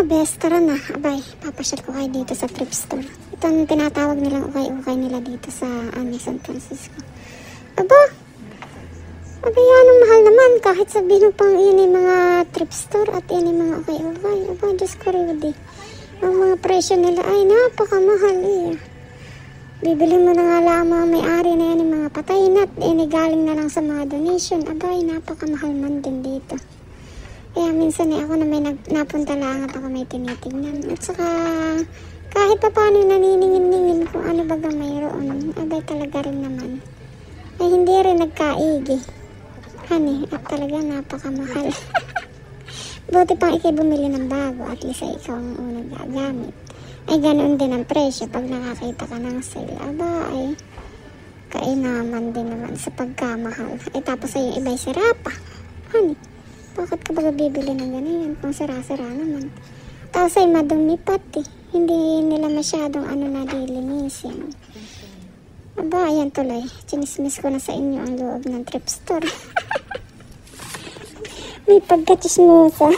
mga best, tara na. Abay, papasyal ko kayo dito sa thrift store. Ito ang tinatawag nilang ukay-ukay nila dito sa San Francisco. Aba, yan ang mahal naman. Kahit sabihin mo pang yun yung mga thrift store at yun yung mga ukay-ukay. Aba, Diyos ko Rudy. Ang mga presyo nila ay napakamahal eh. Bibili mo na nga lang mga may-ari na yan yung mga patay na at galing na lang sa mga donation. Abay, napakamahal man din dito. Kaya minsan ako na may napunta lang at ako may tinitignan. At saka kahit pa paano naniningin-ningin kung ano baga mayroon. Abay talaga rin naman. Ay hindi rin nagkaigi. Honey, at talaga napakamahal. Buti pang ikay bumili ng bago at least ay ikaw ang unang gagamit. Ay ganoon din ang presyo pag nakakita ka ng sale. Aba ay kainaman din naman sa pagkamahal. Ay tapos ay iba'y sira pa. Honey, bakit ka ba bibili ng ganyan kung sira-sira naman? Tapos ay madumi pati. Hindi nila masyadong nadilinisin. Aba, ayan tuloy. Chinismis ko na sa inyo ang loob ng thrift store. May pagkachismosa.